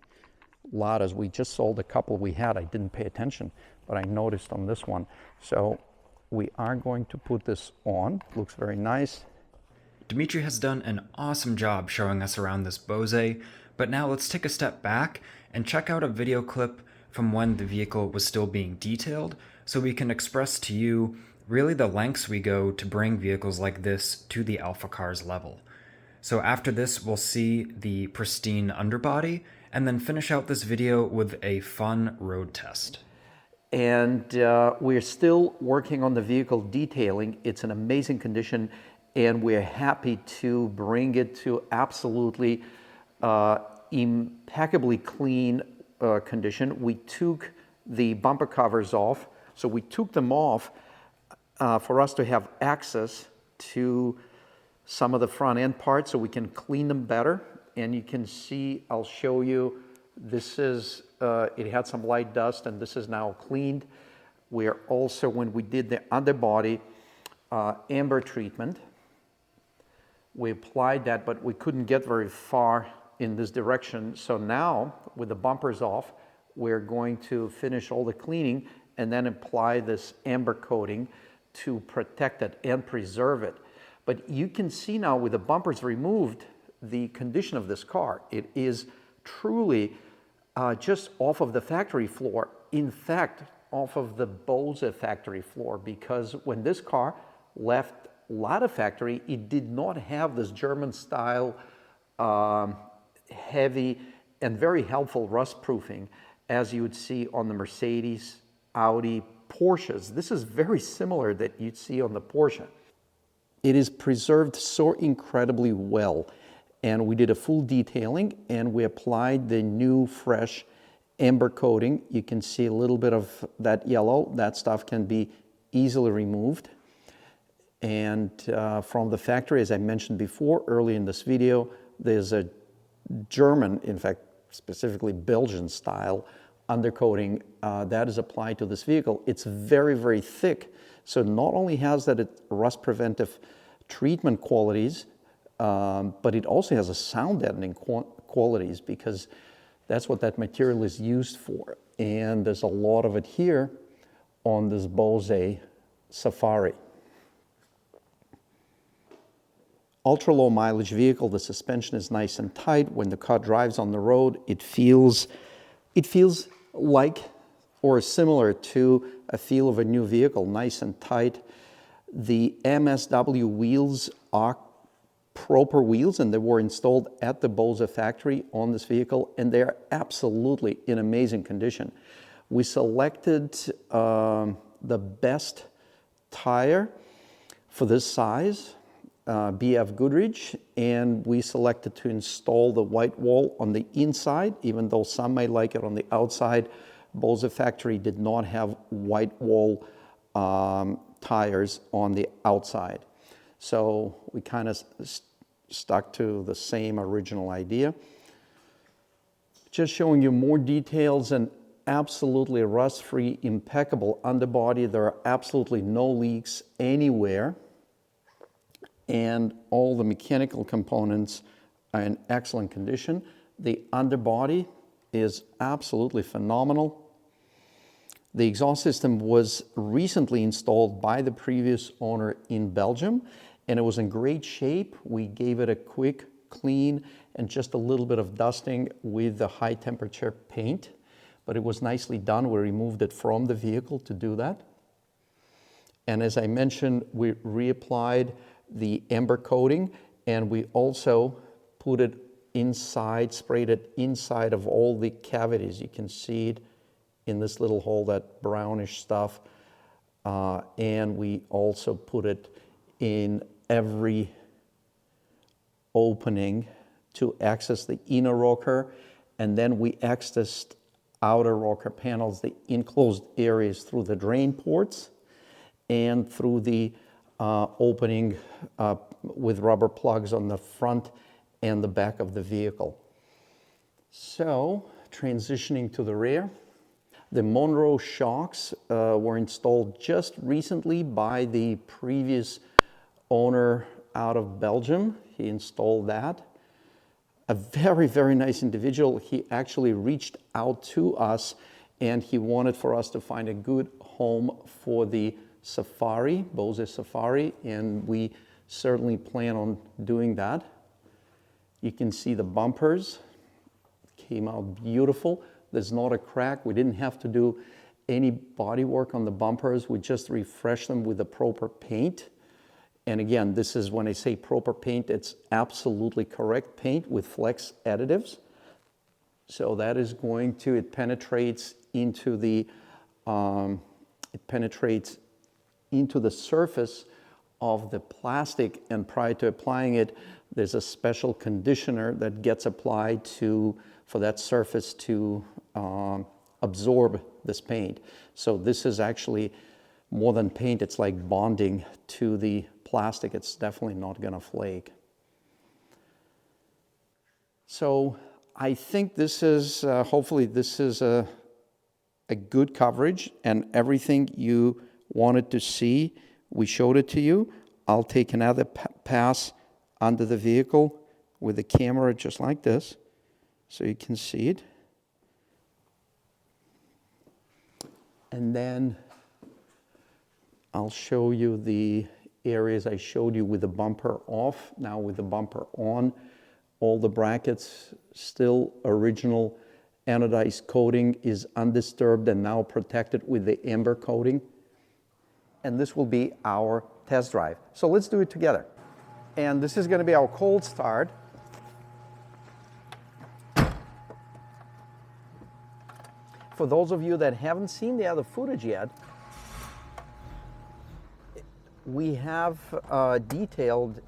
Ladas. We just sold a couple we had. I didn't pay attention, but I noticed on this one. So we are going to put this on. Looks very nice. Dmitry has done an awesome job showing us around this Bohse, but now let's take a step back and check out a video clip from when the vehicle was still being detailed, so we can express to you really the lengths we go to bring vehicles like this to the AlphaCars level. So after this, we'll see the pristine underbody, and then finish out this video with a fun road test. And we're still working on the vehicle detailing. It's in amazing condition, and we're happy to bring it to absolutely impeccably clean condition. We took the bumper covers off, so we took them off for us to have access to some of the front end parts so we can clean them better. And you can see, I'll show you, this is, it had some light dust, and this is now cleaned. We are also, when we did the underbody amber treatment, we applied that, but we couldn't get very far in this direction. So now, with the bumpers off, we're going to finish all the cleaning and then apply this amber coating to protect it and preserve it. But you can see now, with the bumpers removed, the condition of this car. It is truly just off of the factory floor. In fact, off of the Bohse factory floor, because when this car left Lada factory, it did not have this German style heavy and very helpful rust proofing as you would see on the Mercedes, Audi, Porsches. This is very similar that you'd see on the Porsche. It is preserved so incredibly well. And we did a full detailing, and we applied the new fresh amber coating. You can see a little bit of that yellow. That stuff can be easily removed. And from the factory, as I mentioned before, early in this video, there's a German, in fact, specifically Belgian style undercoating that is applied to this vehicle. It's very, very thick. So not only has that rust preventive treatment qualities, but it also has a sound deadening qualities, because that's what that material is used for. And there's a lot of it here on this Bohse Safari. Ultra low mileage vehicle, the suspension is nice and tight. When the car drives on the road, it feels like or similar to a feel of a new vehicle, nice and tight. The MSW wheels are proper wheels, and they were installed at the Bohse factory on this vehicle, and they're absolutely in amazing condition. We selected the best tire for this size, BF Goodrich, and we selected to install the white wall on the inside, even though some may like it on the outside. Bohse factory did not have white wall tires on the outside. So we kind of stuck to the same original idea. Just showing you more details, and absolutely rust-free, impeccable underbody. There are absolutely no leaks anywhere. And all the mechanical components are in excellent condition. The underbody is absolutely phenomenal. The exhaust system was recently installed by the previous owner in Belgium, and it was in great shape. We gave it a quick clean and just a little bit of dusting with the high temperature paint, but it was nicely done. We removed it from the vehicle to do that. And as I mentioned, we reapplied the amber coating, and we also put it inside, sprayed it inside of all the cavities. You can see it in this little hole, that brownish stuff. And we also put it in every opening to access the inner rocker. And then we accessed outer rocker panels, the enclosed areas, through the drain ports and through the opening with rubber plugs on the front and the back of the vehicle. So, transitioning to the rear. The Monroe shocks were installed just recently by the previous owner out of Belgium. He installed that. A very, very nice individual. He actually reached out to us, and he wanted for us to find a good home for the Safari, Bohse Safari, and we certainly plan on doing that. You can see the bumpers came out beautiful. There's not a crack. We didn't have to do any body work on the bumpers. We just refreshed them with the proper paint. And again, this is, when I say proper paint, it's absolutely correct paint with flex additives. So that is going to, it penetrates into the surface of the plastic, and prior to applying it, there's a special conditioner that gets applied for that surface to absorb this paint. So this is actually more than paint, it's like bonding to the plastic. It's definitely not gonna flake. So I think this is, hopefully this is a good coverage, and everything you wanted to see, we showed it to you. I'll take another pass under the vehicle with the camera just like this, so you can see it. And then I'll show you the areas I showed you with the bumper off. Now with the bumper on, all the brackets still original anodized coating is undisturbed and now protected with the amber coating. And this will be our test drive. So let's do it together. And this is going to be our cold start. For those of you that haven't seen the other footage yet, we have detailed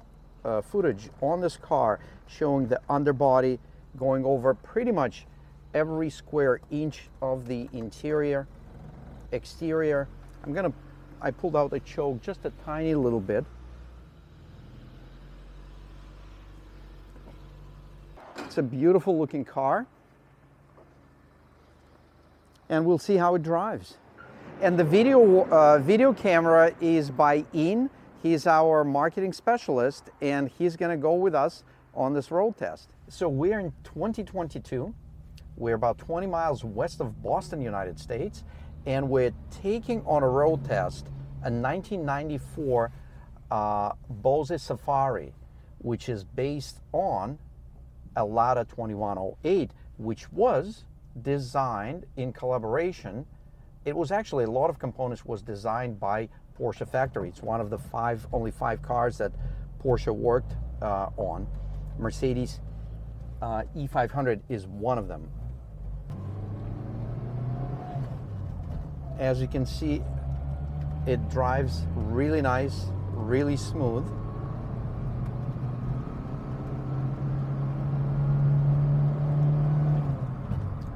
footage on this car showing the underbody, going over pretty much every square inch of the interior, exterior. I pulled out the choke just a tiny little bit. It's a beautiful looking car, and we'll see how it drives. And the video camera is by Ian. He's our marketing specialist, and he's gonna go with us on this road test. So we're in 2022. We're about 20 miles west of Boston, United States, and we're taking on a road test a 1994 Bohse Safari, which is based on a Lada 2108, which was designed in collaboration. It was actually, a lot of components was designed by Porsche factory. It's one of the only five cars that Porsche worked on. Mercedes E500 is one of them. As you can see, it drives really nice, really smooth.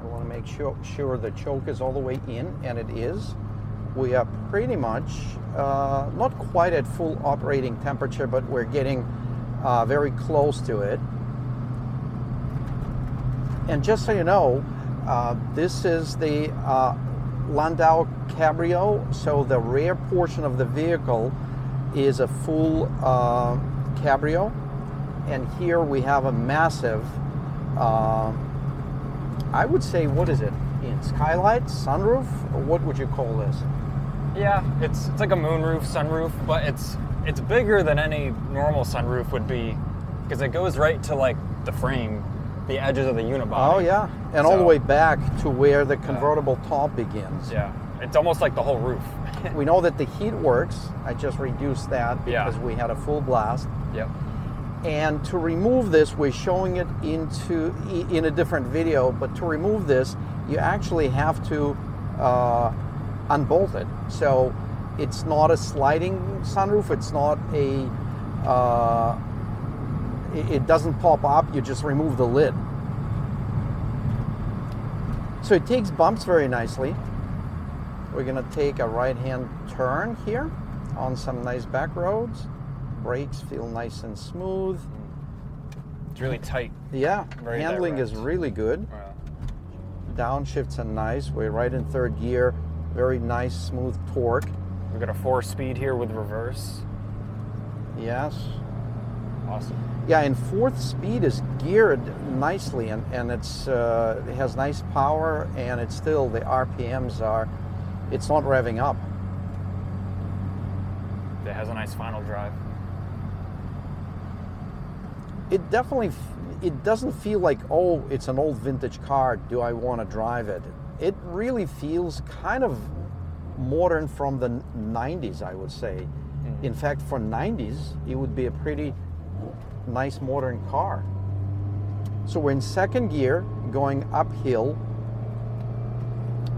I want to make sure the choke is all the way in, and it is. We are pretty much not quite at full operating temperature, but we're getting very close to it. And just so you know, this is the Landau Cabrio, so the rear portion of the vehicle is a full Cabrio, and here we have a massive, I would say, what is it, in skylight, sunroof, or what would you call this? Yeah, it's like a moonroof, sunroof, but it's bigger than any normal sunroof would be, because it goes right to like the frame, the edges of the unibody. Oh yeah, and all the way back to where the convertible top begins. Yeah, it's almost like the whole roof. We know that the heat works. I just reduced that because we had a full blast. Yep. And to remove this, we're showing it in a different video, but to remove this, you actually have to unbolt it. So it's not a sliding sunroof, it's not a, it doesn't pop up, you just remove the lid. So it takes bumps very nicely. We're gonna take a right-hand turn here on some nice back roads. Brakes feel nice and smooth. It's really tight. Yeah, Very handling direct. is really good. Yeah. Downshifts are nice. We're right in third gear. Very nice, smooth torque. We've got a 4-speed here with reverse. Yes. Awesome. Yeah, and fourth speed is geared nicely, and it has nice power, and it's still, the RPMs are, it's not revving up. It has a nice final drive. It definitely, it doesn't feel like, oh, it's an old vintage car, do I want to drive it? It really feels kind of modern from the 90s, I would say. Mm-hmm. In fact, for 90s, it would be a pretty nice modern car. So we're in second gear, going uphill.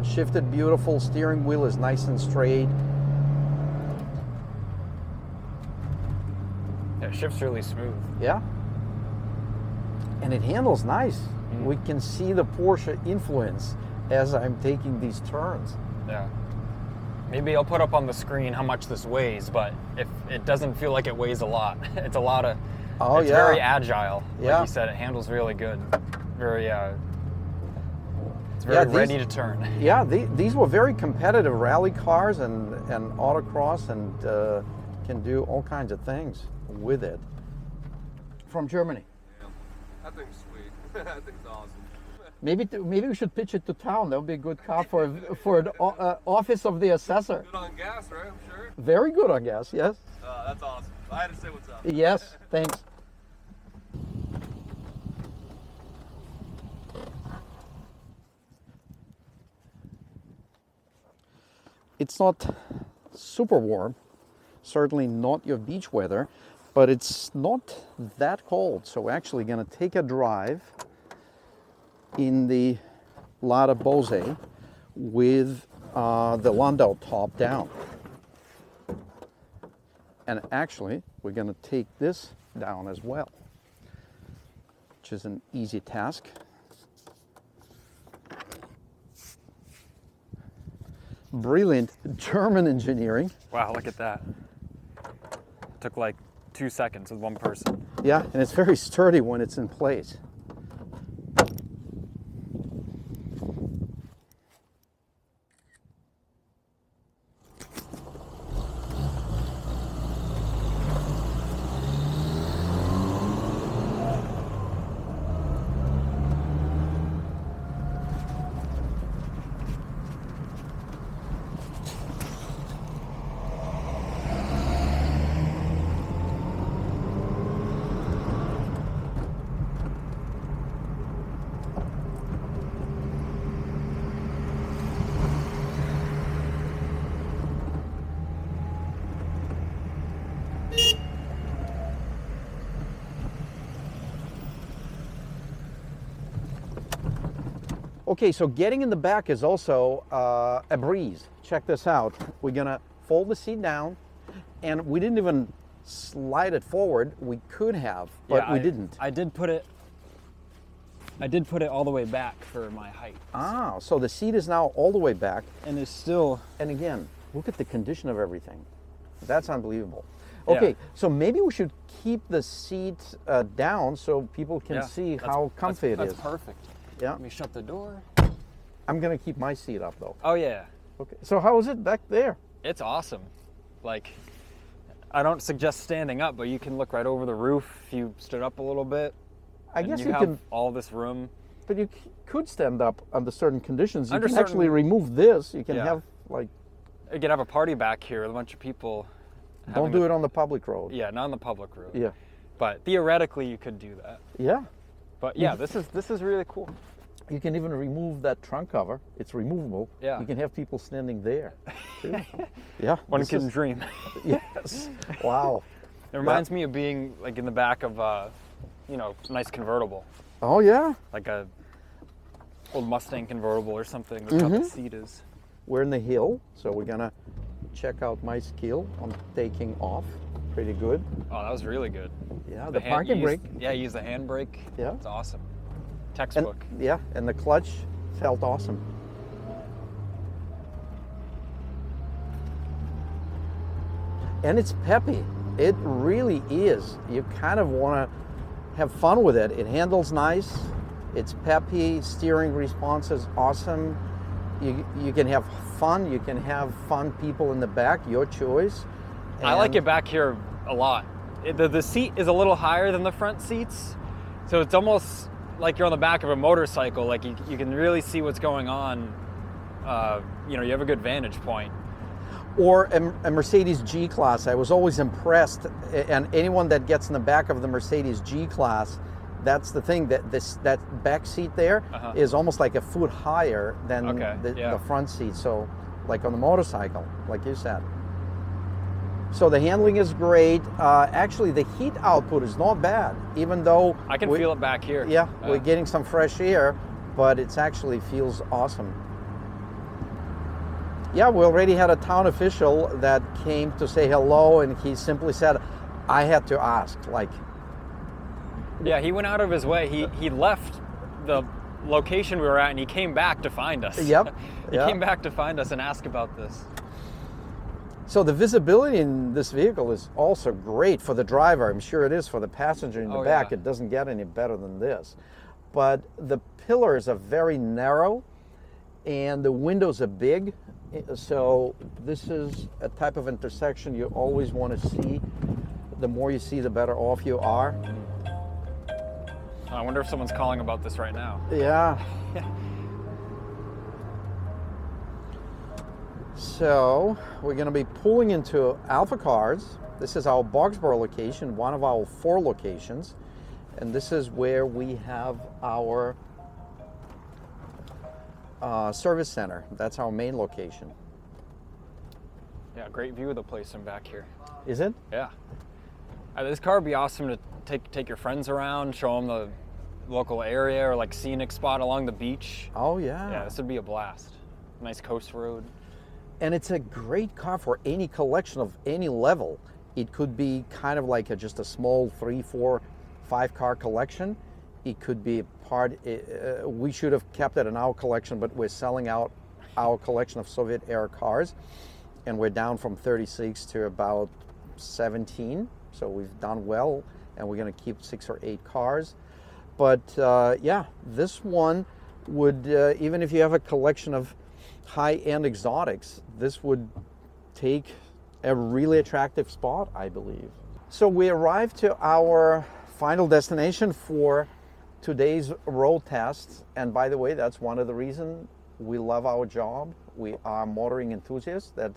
Shifted beautiful, steering wheel is nice and straight. Yeah, it shifts really smooth. Yeah. And it handles nice. We can see the Porsche influence as I'm taking these turns. Yeah. Maybe I'll put up on the screen how much this weighs, but if it doesn't feel like it weighs a lot. It's a lot of, it's very agile. Like you said, it handles really good. Very, it's very ready to turn. Yeah, these were very competitive rally cars and autocross, and can do all kinds of things with it. From Germany. Yeah. That thing's sweet. That thing's awesome. Maybe we should pitch it to town. That would be a good car for an office of the assessor. Good on gas, right? I'm sure. Very good on gas, yes. That's awesome. I had to say what's up. Yes, thanks. It's not super warm, certainly not your beach weather, but it's not that cold. So we're actually going to take a drive in the Lada Bohse with the Landau top down. And actually, we're going to take this down as well, which is an easy task. Brilliant German engineering. Wow, look at that. It took like 2 seconds with one person. Yeah, and it's very sturdy when it's in place. Okay, so getting in the back is also a breeze. Check this out. We're gonna fold the seat down, and we didn't even slide it forward. We could have, but we didn't. I did put it all the way back for my height. Ah, so the seat is now all the way back. And it's still... And again, look at the condition of everything. That's unbelievable. Okay, so maybe we should keep the seat down so people can see how comfy it is. That's perfect. Yeah. Let me shut the door. I'm gonna keep my seat up though. Oh yeah. Okay. So how is it back there? It's awesome. Like, I don't suggest standing up, but you can look right over the roof if you stood up a little bit. I guess you have can. all this room. But you could stand up under certain conditions. You can actually remove this. You can have like. You could have a party back here with a bunch of people. Don't do it on the public road. Yeah, not on the public road. Yeah. But theoretically, you could do that. Yeah. But yeah, this is really cool. You can even remove that trunk cover. It's removable. Yeah. You can have people standing there. Too. Yeah. One can dream. Yes. Wow. It reminds me of being like in the back of nice convertible. Oh yeah. Like a old Mustang convertible or something. That's how the seat is. We're in the hill, so we're gonna check out my skill on taking off. Pretty good. Oh, that was really good. Yeah, the parking brake. Yeah, use the handbrake. Yeah. It's awesome. Textbook. And the clutch felt awesome. And it's peppy. It really is. You kind of want to have fun with it. It handles nice. It's peppy. Steering response is awesome. You can have fun. You can have fun people in the back. Your choice. I like it back here a lot. The seat is a little higher than the front seats, so it's almost like you're on the back of a motorcycle. Like you can really see what's going on. You have a good vantage point. Or a Mercedes G-Class. I was always impressed, and anyone that gets in the back of the Mercedes G-Class, that's the thing, that back seat there is almost like a foot higher than the front seat. So like on the motorcycle, like you said. So the handling is great. Actually, the heat output is not bad, even though I can feel it back here. Yeah, we're getting some fresh air, but it actually feels awesome. Yeah, we already had a town official that came to say hello, and he simply said, I had to ask, like. Yeah, he went out of his way. He left the location we were at, and he came back to find us. Yep. He came back to find us and ask about this. So the visibility in this vehicle is also great for the driver. I'm sure it is for the passenger in the back. Yeah. It doesn't get any better than this. But the pillars are very narrow and the windows are big. So this is a type of intersection you always want to see. The more you see, the better off you are. I wonder if someone's calling about this right now. Yeah. So we're going to be pulling into AlphaCars. This is our Boxborough location, one of our 4 locations. And this is where we have our service center. That's our main location. Yeah, great view of the place from back here. Is it? Yeah. This car would be awesome to take your friends around, show them the local area or like scenic spot along the beach. Oh yeah. Yeah, this would be a blast. Nice coast road. And it's a great car for any collection of any level. It could be kind of like just a small 3, 4, 5 car collection. It could be part, we should have kept it in our collection, but we're selling out our collection of Soviet era cars. And we're down from 36 to about 17. So we've done well, and we're going to keep 6 or 8 cars. But yeah, this one would, even if you have a collection of high-end exotics, this would take a really attractive spot, I believe. So we arrived to our final destination for today's road test. And by the way, that's one of the reasons we love our job. We are motoring enthusiasts that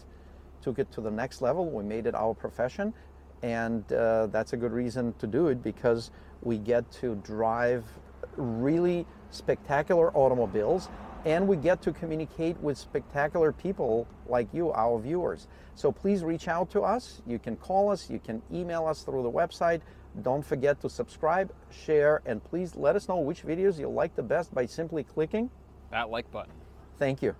took it to the next level. We made it our profession. And that's a good reason to do it, because we get to drive really spectacular automobiles, and we get to communicate with spectacular people like you, our viewers. So please reach out to us. You can call us, you can email us through the website. Don't forget to subscribe, share, and please let us know which videos you like the best by simply clicking that like button. Thank you.